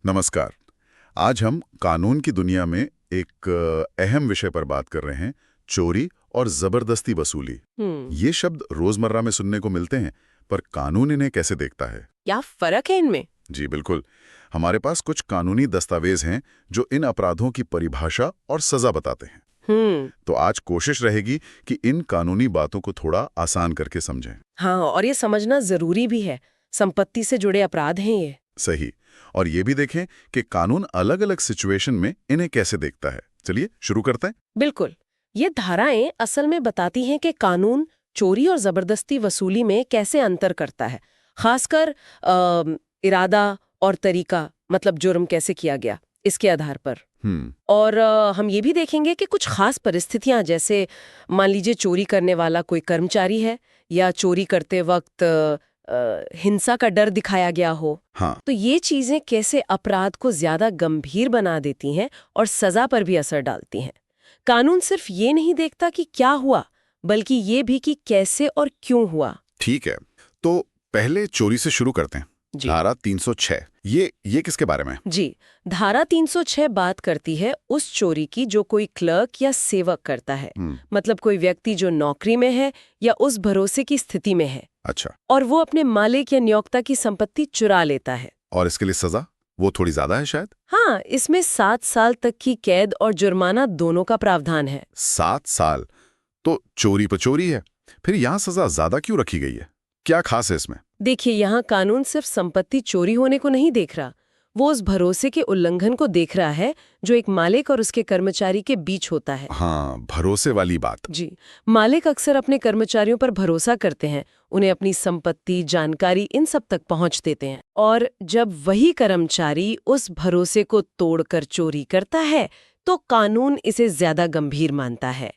नमस्कार। आज हम कानून की दुनिया में एक अहम विषय पर बात कर रहे हैं, चोरी और जबरदस्ती वसूली। ये शब्द रोजमर्रा में सुनने को मिलते हैं, पर कानून इन्हें कैसे देखता है? क्या फर्क है इनमें? जी बिल्कुल। हमारे पास कुछ कानूनी दस्तावेज हैं जो इन अपराधों की परिभाषा और सजा बताते हैं। तो आज कोशिश रहेगी कि इन कानूनी बातों को थोड़ा आसान करके समझें। हाँ, और ये समझना जरूरी भी है। संपत्ति से जुड़े अपराध हैं ये। सही। और ये भी देखें कि कानून अलग-अलग सिचुएशन में इन्हें कैसे देखता है। चलिए शुरू करते हैं। बिल्कुल। ये धाराएं असल में बताती हैं कि कानून चोरी और जबरदस्ती वसूली में कैसे अंतर करता है। खासकर इरादा और तरीका, मतलब जुर्म कैसे किया गया, इसके आधार पर। और हम ये भी देखेंगे कि कुछ खास परिस्थितियां, जैसे मान लीजिए चोरी करने वाला कोई कर्मचारी है या चोरी करते वक्त हिंसा का डर दिखाया गया हो। हाँ। तो ये चीजें कैसे अपराध को ज्यादा गंभीर बना देती हैं और सजा पर भी असर डालती हैं। कानून सिर्फ ये नहीं देखता कि क्या हुआ, बल्कि ये भी कि कैसे और क्यों हुआ। ठीक है, तो पहले चोरी से शुरू करते हैं। जी। धारा 306 ये किसके बारे में? जी, धारा 306 बात करती है उस चोरी की जो कोई क्लर्क या सेवक करता है। मतलब कोई व्यक्ति जो नौकरी में है या उस भरोसे की स्थिति में है। अच्छा। और वो अपने मालिक या नियोक्ता की संपत्ति चुरा लेता है। और इसके लिए सजा वो थोड़ी ज्यादा है शायद? हाँ, इसमें 7 साल तक की कैद और जुर्माना दोनों का प्रावधान है। 7 साल? तो चोरी पर चोरी है, फिर यहाँ सजा ज्यादा क्यों रखी गई है? क्या खास है इसमें? देखिए, यहाँ कानून सिर्फ संपत्ति चोरी होने को नहीं देख रहा, वो उस भरोसे के उल्लंघन को देख रहा है जो एक मालिक और उसके कर्मचारी के बीच होता है। हाँ, भरोसे वाली बात। जी, मालिक अक्सर अपने कर्मचारियों पर भरोसा करते हैं, उन्हें अपनी संपत्ति, जानकारी, इन सब तक पहुंच देते हैं। और जब वही कर्मचारी उस भरोसे को तोड़कर चोरी करता है, तो कानून इसे ज्यादा गंभीर मानता है।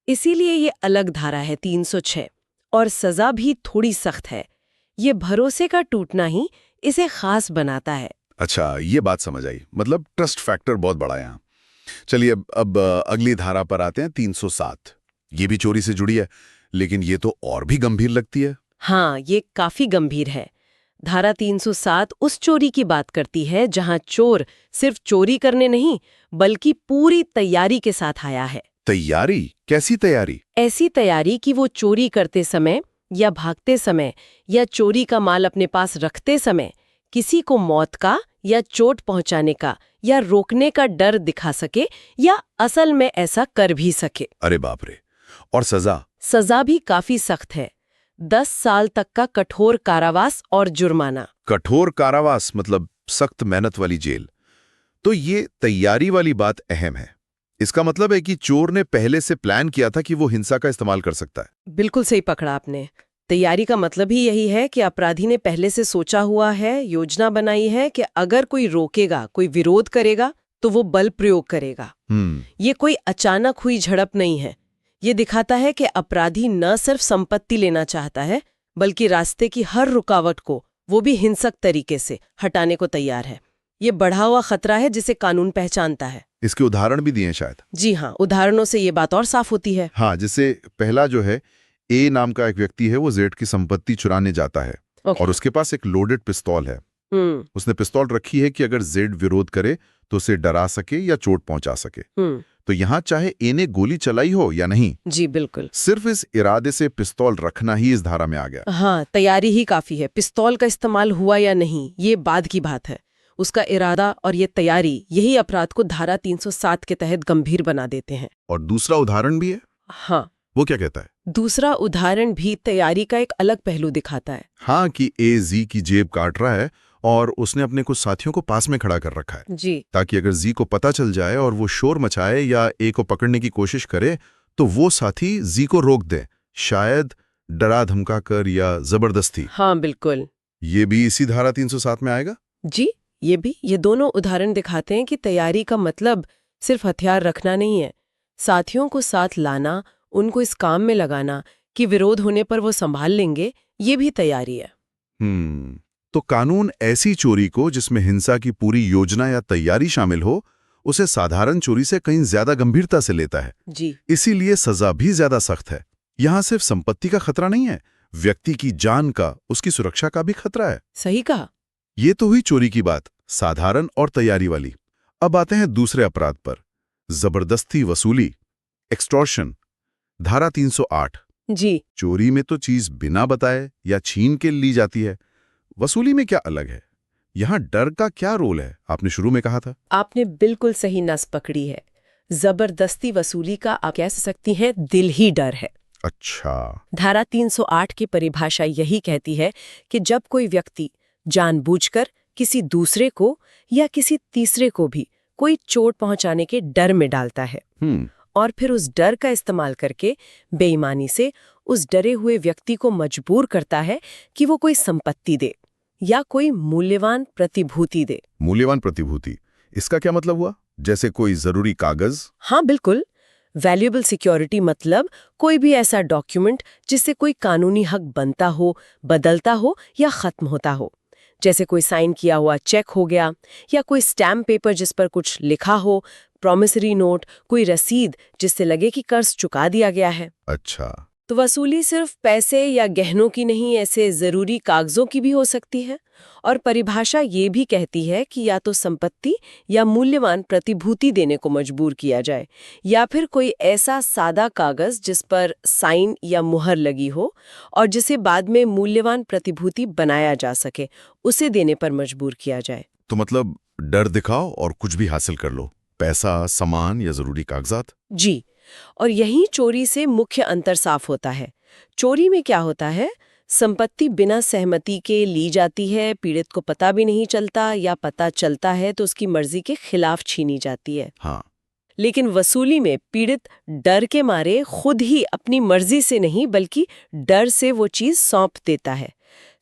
इसीलिए ये अलग धारा है 306, और सजा भी थोड़ी सख्त है। ये भरोसे का टूटना ही इसे खास बनाता है। अच्छा, ये बात समझ आई। मतलब ट्रस्ट फैक्टर बहुत बड़ा है यहाँ। चलिए अब अगली धारा पर आते हैं, 307। ये भी चोरी से जुड़ी है, लेकिन ये तो और भी गंभीर लगती है। हाँ, ये काफी गंभीर है। धारा 307 उस चोरी की बात करती है जहां चोर सिर्फ चोरी करने नहीं, बल्कि पूरी तैयारी के साथ आया है। तैयारी? कैसी तैयारी? ऐसी तैयारी कि वो चोरी करते समय या भागते समय या चोरी का माल अपने पास रखते समय किसी को मौत का या चोट पहुंचाने का या रोकने का डर दिखा सके, या असल में ऐसा कर भी सके। अरे बाप रे! और सजा? सजा भी काफी सख्त है। 10 साल तक का कठोर कारावास और जुर्माना। कठोर कारावास मतलब सख्त मेहनत वाली जेल। तो ये तैयारी वाली बात अहम है। इसका मतलब है कि चोर ने पहले से प्लान किया था कि वो हिंसा का इस्तेमाल कर सकता है। बिल्कुल सही पकड़ा आपने। तैयारी का मतलब ही यही है कि अपराधी ने पहले से सोचा हुआ है, योजना बनाई है कि अगर कोई रोकेगा, कोई विरोध करेगा, तो वो बल प्रयोग करेगा। ये कोई अचानक हुई झड़प नहीं है। ये दिखाता है कि अपराधी न सिर्फ संपत्ति लेना चाहता है, बल्कि रास्ते की हर रुकावट को, वो भी हिंसक तरीके से, हटाने को तैयार है। ये बढ़ा हुआ खतरा है जिसे कानून पहचानता है। इसके उदाहरण भी दिए शायद? जी हाँ, उदाहरणों से ये बात और साफ होती है। हाँ, जैसे पहला जो है, ए नाम का एक व्यक्ति है, वो जेड की संपत्ति चुराने जाता है। और उसके पास एक लोडेड पिस्तौल है। उसने पिस्तौल रखी है कि अगर जेड विरोध करे तो उसे डरा सके या चोट पहुंचा सके। तो यहाँ चाहे ए ने गोली चलाई हो या नहीं, जी बिल्कुल, सिर्फ इस इरादे से पिस्तौल रखना ही इस धारा में आ गया। हाँ, तैयारी ही काफी है। पिस्तौल का इस्तेमाल हुआ या नहीं, ये बाद की बात है। उसका इरादा और ये तैयारी, यही अपराध को धारा 307 के तहत गंभीर बना देते हैं। और दूसरा उदाहरण भी है? हाँ। वो क्या कहता है? दूसरा उदाहरण भी तैयारी का एक अलग पहलू दिखाता है। हाँ, कि ए जी की जेब काट रहा है और उसने अपने कुछ साथियों को पास में खड़ा कर रखा है जी, ताकि अगर जी को पता चल जाए और वो शोर मचाए या ए को पकड़ने की कोशिश करे तो वो साथी जी को रोक दे, शायद डरा धमका कर या जबरदस्ती। हाँ बिल्कुल, ये भी इसी धारा 307 में आएगा। जी, ये दोनों उदाहरण दिखाते हैं कि तैयारी का मतलब सिर्फ हथियार रखना नहीं है, साथियों को साथ लाना, उनको इस काम में लगाना कि विरोध होने पर वो संभाल लेंगे, ये भी तैयारी है। तो कानून ऐसी चोरी को जिसमें हिंसा की पूरी योजना या तैयारी शामिल हो, उसे साधारण चोरी से कहीं ज्यादा गंभीरता से लेता है। जी, इसीलिए सजा भी ज्यादा सख्त है। यहाँ सिर्फ संपत्ति का खतरा नहीं है, व्यक्ति की जान का, उसकी सुरक्षा का भी खतरा है। सही कहा। ये तो हुई चोरी की बात। साधारण और तैयारी वाली। अब आते हैं दूसरे अपराध पर, जबरदस्ती वसूली, एक्सटॉर्शन, धारा 308। जी। चोरी में तो चीज बिना बताए या छीन के ली जाती है, वसूली में क्या अलग है? यहाँ डर का क्या रोल है? आपने शुरू में कहा था। आपने बिल्कुल सही नस पकड़ी है। जबरदस्ती वसूली का आप कह सकती हैं दिल ही डर है। अच्छा। धारा 308 की परिभाषा यही कहती है कि जब कोई व्यक्ति जानबूझकर किसी दूसरे को या किसी तीसरे को भी कोई चोट पहुंचाने के डर में डालता है और फिर उस डर का इस्तेमाल करके बेईमानी से उस डरे हुए व्यक्ति को मजबूर करता है कि वो कोई संपत्ति दे या कोई मूल्यवान प्रतिभूति दे। मूल्यवान प्रतिभूति, इसका क्या मतलब हुआ? जैसे कोई जरूरी कागज? हाँ बिल्कुल। वैल्यूएबल सिक्योरिटी मतलब कोई भी ऐसा डॉक्यूमेंट जिससे कोई कानूनी हक बनता हो, बदलता हो या खत्म होता हो। जैसे कोई साइन किया हुआ चेक हो गया या कोई स्टैम्प पेपर जिस पर कुछ लिखा हो, प्रॉमिसरी नोट, कोई रसीद जिससे लगे कि कर्ज चुका दिया गया है। अच्छा। तो वसूली सिर्फ पैसे या गहनों की नहीं, ऐसे जरूरी कागजों की भी हो सकती है। और परिभाषा ये भी कहती है कि या तो संपत्ति या मूल्यवान प्रतिभूति देने को मजबूर किया जाए, या फिर कोई ऐसा सादा कागज जिस पर साइन या मुहर लगी हो और जिसे बाद में मूल्यवान प्रतिभूति बनाया जा सके, उसे देने पर मजबूर किया जाए। तो मतलब डर दिखाओ और कुछ भी हासिल कर लो, पैसा, सामान या जरूरी कागजात। जी। और यही चोरी से मुख्य अंतर साफ होता है। चोरी में क्या होता है, संपत्ति बिना सहमति के ली जाती है, पीड़ित को पता भी नहीं चलता, या पता चलता है तो उसकी मर्जी के खिलाफ छीनी जाती है। हाँ। लेकिन वसूली में पीड़ित डर के मारे खुद ही अपनी मर्जी से नहीं बल्कि डर से वो चीज सौंप देता है।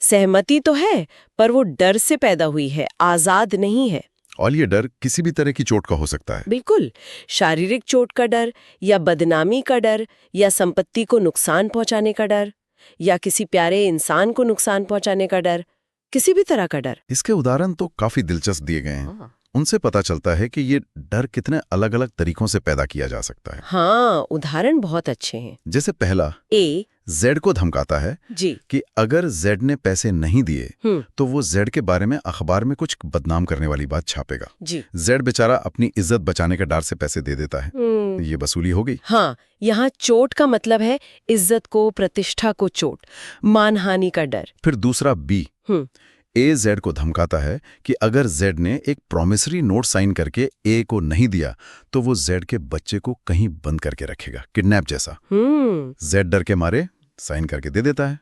सहमति तो है पर वो डर से पैदा हुई है, आजाद नहीं है। और ये डर किसी भी तरह की चोट का हो सकता है। बिल्कुल। शारीरिक चोट का डर या बदनामी का डर या संपत्ति को नुकसान पहुंचाने का डर या किसी प्यारे इंसान को नुकसान पहुंचाने का डर, किसी भी तरह का डर। इसके उदाहरण तो काफी दिलचस्प दिए गए हैं। उनसे पता चलता है कि ये डर कितने अलग अलग तरीकों से पैदा किया जा सकता है। हाँ, उदाहरण बहुत अच्छे हैं। जैसे पहला, ए जेड को धमकाता है जी कि अगर जेड ने पैसे नहीं दिए तो वो जेड के बारे में अखबार में कुछ बदनाम करने वाली बात छापेगा। जी। जेड बेचारा अपनी इज्जत बचाने के डर से पैसे दे देता है। ये वसूली हो गई। हाँ, यहाँ चोट का मतलब है इज्जत को, प्रतिष्ठा को चोट, मानहानि का डर। फिर दूसरा बी, ए जेड को धमकाता है कि अगर जेड ने एक प्रॉमिसरी नोट साइन करके ए को नहीं दिया तो वो जेड के बच्चे को कहीं बंद करके रखेगा, किडनैप जैसा। जेड डर के मारे साइन करके दे देता है।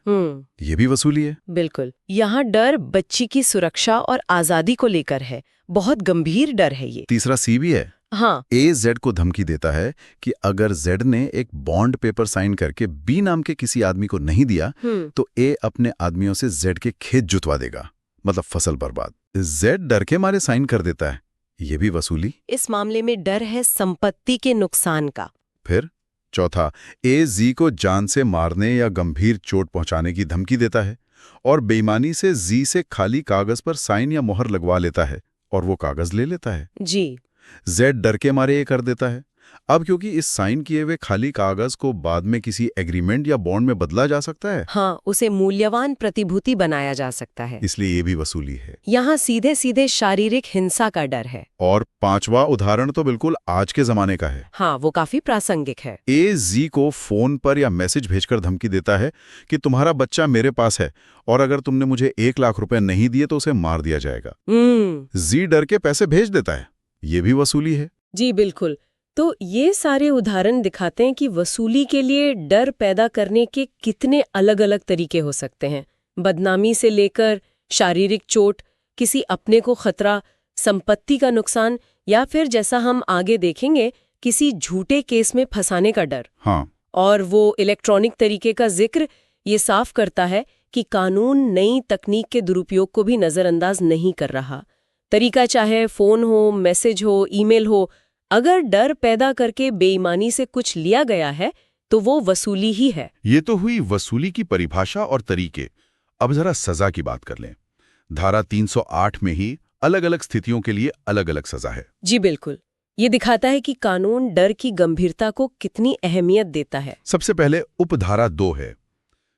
ये भी वसूली है। बिल्कुल। यहाँ डर बच्ची की सुरक्षा और आजादी को लेकर है, बहुत गंभीर डर है ये। तीसरा सी भी है। हाँ। ए जेड को धमकी देता है कि अगर जेड ने एक बॉन्ड पेपर साइन करके बी नाम के किसी आदमी को नहीं दिया तो ए अपने आदमियों से जेड के खेत जुतवा देगा, मतलब फसल बर्बाद। जेड डर के मारे साइन कर देता है, ये भी वसूली। इस मामले में डर है संपत्ति के नुकसान का। फिर चौथा, ए जी को जान से मारने या गंभीर चोट पहुंचाने की धमकी देता है और बेईमानी से जी से खाली कागज पर साइन या मोहर लगवा लेता है और वो कागज ले लेता है। जी। जेड डर के मारे ये कर देता है। अब क्योंकि इस साइन किए हुए खाली कागज को बाद में किसी एग्रीमेंट या बॉन्ड में बदला जा सकता है। हाँ, उसे मूल्यवान प्रतिभूति बनाया जा सकता है, इसलिए ये भी वसूली है। यहाँ सीधे सीधे शारीरिक हिंसा का डर है। और पांचवा उदाहरण तो बिल्कुल आज के जमाने का है। हाँ, वो काफी प्रासंगिक है। ए जी को फोन पर या मैसेज भेजकर धमकी देता है कि तुम्हारा बच्चा मेरे पास है और अगर तुमने मुझे 1 लाख रुपए नहीं दिए तो उसे मार दिया जाएगा। जी डर के पैसे भेज देता है, ये भी वसूली है। जी बिल्कुल। तो ये सारे उदाहरण दिखाते हैं कि वसूली के लिए डर पैदा करने के कितने अलग अलग तरीके हो सकते हैं। बदनामी से लेकर शारीरिक चोट, किसी अपने को खतरा, संपत्ति का नुकसान, या फिर जैसा हम आगे देखेंगे किसी झूठे केस में फंसाने का डर। हाँ। और वो इलेक्ट्रॉनिक तरीके का जिक्र ये साफ करता है कि कानून नई तकनीक के दुरुपयोग को भी नजरअंदाज नहीं कर रहा। तरीका चाहे फोन हो, मैसेज हो, ईमेल हो, अगर डर पैदा करके बेईमानी से कुछ लिया गया है तो वो वसूली ही है। ये तो हुई वसूली की परिभाषा और तरीके। अब जरा सजा की बात कर लें। धारा 308 में ही अलग अलग स्थितियों के लिए अलग अलग सजा है। जी बिल्कुल। ये दिखाता है कि कानून डर की गंभीरता को कितनी अहमियत देता है। सबसे पहले उपधारा 2 है।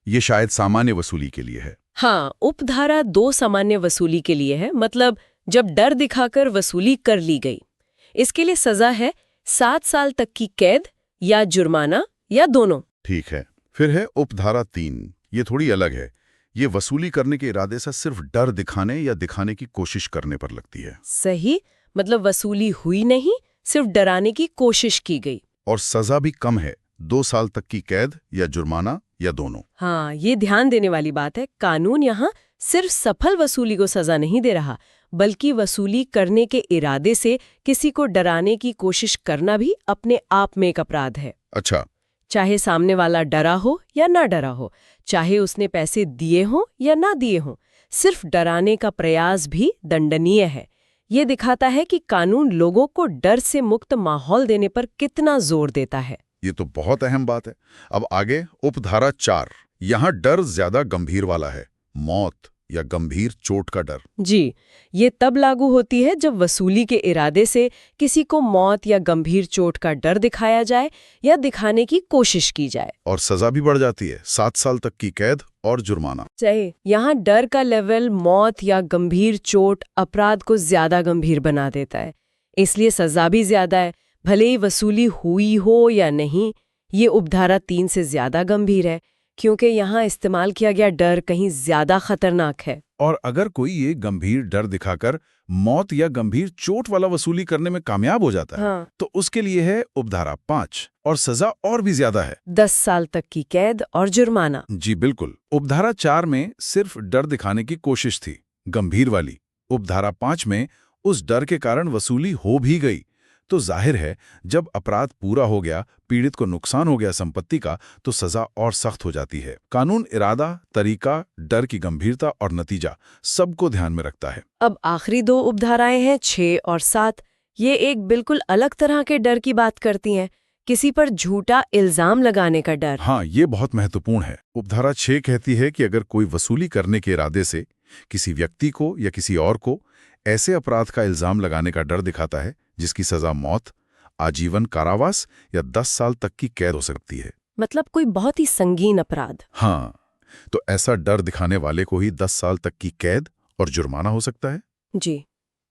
ये शायद सामान्य वसूली के लिए है। हाँ, उपधारा 2 सामान्य वसूली के लिए है, मतलब जब डर दिखाकर वसूली कर ली गई। इसके लिए सजा है 7 साल तक की कैद या जुर्माना या दोनों। ठीक है। फिर है उपधारा 3। ये थोड़ी अलग है। ये वसूली करने के इरादे से सिर्फ डर दिखाने या दिखाने की कोशिश करने पर लगती है। सही, मतलब वसूली हुई नहीं, सिर्फ डराने की कोशिश की गई। और सजा भी कम है, 2 साल तक की कैद या जुर्माना या दोनों। हाँ, ये ध्यान देने वाली बात है। कानून यहाँ सिर्फ सफल वसूली को सजा नहीं दे रहा, बल्कि वसूली करने के इरादे से किसी को डराने की कोशिश करना भी अपने आप में एक अपराध है। अच्छा। चाहे सामने वाला डरा हो या ना डरा हो, चाहे उसने पैसे दिए हो या ना दिए हो, सिर्फ डराने का प्रयास भी दंडनीय है। ये दिखाता है कि कानून लोगों को डर से मुक्त माहौल देने पर कितना जोर देता है। ये तो बहुत अहम बात है। अब आगे उपधारा 4। यहाँ डर ज्यादा गंभीर वाला है, मौत या गंभीर चोट का डर। जी, ये तब लागू होती है जब वसूली के इरादे से किसी को मौत या गंभीर चोट का डर दिखाया जाए या दिखाने की कोशिश की जाए। और सजा भी बढ़ जाती है, 7 साल तक की कैद और जुर्माना। सही, यहाँ डर का लेवल मौत या गंभीर चोट अपराध को ज्यादा गंभीर बना देता है, इसलिए सजा भी ज्यादा है, भले ही वसूली हुई हो या नहीं। ये उपधारा 3 से ज्यादा गंभीर है, क्योंकि यहाँ इस्तेमाल किया गया डर कहीं ज्यादा खतरनाक है। और अगर कोई ये गंभीर डर दिखाकर मौत या गंभीर चोट वाला वसूली करने में कामयाब हो जाता है, हाँ, तो उसके लिए है उपधारा 5 और सजा और भी ज्यादा है, 10 साल तक की कैद और जुर्माना। जी बिल्कुल। उपधारा 4 में सिर्फ डर दिखाने की कोशिश थी, गंभीर वाली। उपधारा 5 में उस डर के कारण वसूली हो भी गई, तो जाहिर है जब अपराध पूरा हो गया, पीड़ित को नुकसान हो गया संपत्ति का, तो सजा और सख्त हो जाती है। कानून इरादा, तरीका, डर की गंभीरता और नतीजा सबको ध्यान में रखता है। अब आखिरी 2 उपधाराएं हैं 6 और 7। ये एक बिल्कुल अलग तरह के डर की बात करती हैं, किसी पर झूठा इल्जाम लगाने का डर। हाँ, ये बहुत महत्वपूर्ण है। उपधारा 6 कहती है कि अगर कोई वसूली करने के इरादे से किसी व्यक्ति को या किसी और को ऐसे अपराध का इल्जाम लगाने का डर दिखाता है जिसकी सजा मौत, आजीवन कारावास या 10 साल तक की कैद हो सकती है। मतलब कोई बहुत ही संगीन अपराध। हाँ, तो ऐसा डर दिखाने वाले को ही 10 साल तक की कैद और जुर्माना हो सकता है। जी,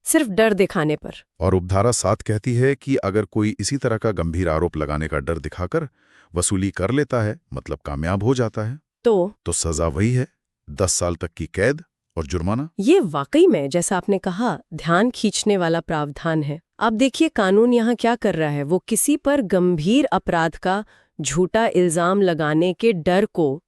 सिर्फ डर दिखाने पर। और उपधारा 7 कहती है कि अगर कोई इसी तरह का गंभीर आरोप लगाने का डर दिखाकर वसूली कर लेता है, मतलब कामयाब हो जाता है, तो सजा वही है, 10 साल तक की कैद और जुर्माना। ये वाकई में, जैसा आपने कहा, ध्यान खींचने वाला प्रावधान है। आप देखिए कानून यहाँ क्या कर रहा है, वो किसी पर गंभीर अपराध का झूठा इल्जाम लगाने के डर को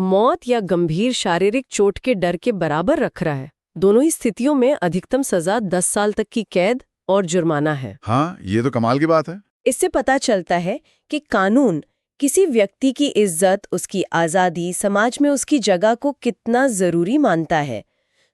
मौत या गंभीर शारीरिक चोट के डर के बराबर रख रहा है। दोनों ही स्थितियों में अधिकतम सजा 10 साल तक की कैद और जुर्माना है। हाँ, ये तो कमाल की बात है। इससे पता चलता है कि कानून किसी व्यक्ति की इज्जत, उसकी आज़ादी, समाज में उसकी जगह को कितना जरूरी मानता है।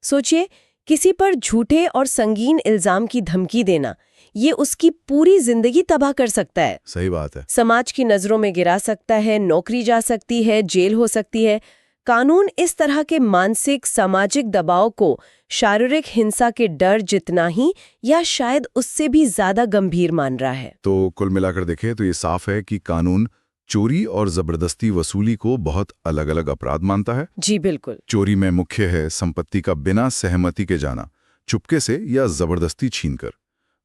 सोचिए, किसी पर झूठे और संगीन इल्जाम की धमकी देना, ये उसकी पूरी जिंदगी तबाह कर सकता है। सही बात है। समाज की नजरों में गिरा सकता है, नौकरी जा सकती है, जेल हो सकती है। कानून इस तरह के मानसिक सामाजिक दबाव को शारीरिक हिंसा के डर जितना ही या शायद उससे भी ज्यादा गंभीर मान रहा है। तो कुल मिलाकर देखें तो ये साफ है कि कानून चोरी और जबरदस्ती वसूली को बहुत अलग अलग अपराध मानता है। जी बिल्कुल। चोरी में मुख्य है संपत्ति का बिना सहमति के जाना, चुपके से या जबरदस्ती छीनकर।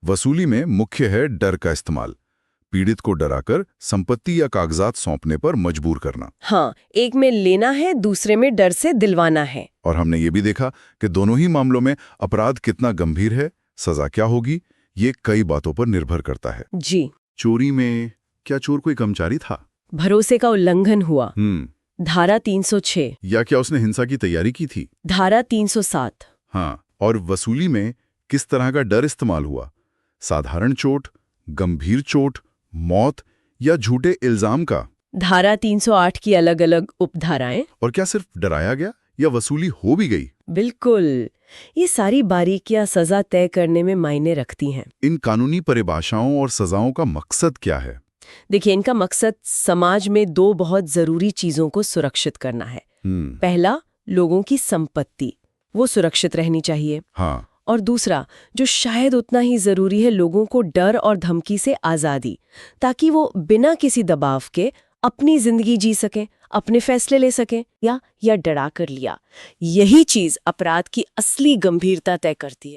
वसूली में मुख्य है डर का इस्तेमाल, पीड़ित को डराकर संपत्ति या कागजात सौंपने पर मजबूर करना। हाँ, एक में लेना है, दूसरे में डर से दिलवाना है। और हमने ये भी देखा कि दोनों ही मामलों में अपराध कितना गंभीर है, सजा क्या होगी, ये कई बातों पर निर्भर करता है। जी। चोरी में क्या चोर कोई कर्मचारी था? भरोसे का उल्लंघन हुआ, धारा 306। या क्या उसने हिंसा की तैयारी की थी? धारा 307। हाँ, और वसूली में किस तरह का डर इस्तेमाल हुआ, साधारण चोट, गंभीर चोट, मौत या झूठे इल्जाम का? धारा 308 की अलग अलग उपधाराएं। और क्या सिर्फ डराया गया या वसूली हो भी गई? बिल्कुल, ये सारी बारीकियां सजा तय करने में मायने रखती हैं। इन कानूनी परिभाषाओं और सजाओं का मकसद क्या है? देखिए, इनका मकसद समाज में 2 बहुत जरूरी चीजों को सुरक्षित करना है। पहला, लोगों की संपत्ति, वो सुरक्षित रहनी चाहिए। हाँ। और दूसरा, जो शायद उतना ही जरूरी है, लोगों को डर और धमकी से आजादी, ताकि वो बिना किसी दबाव के अपनी जिंदगी जी सकें, अपने फैसले ले सकें, या डरा कर लिया। यही चीज अपराध की असली गंभीरता तय करती है।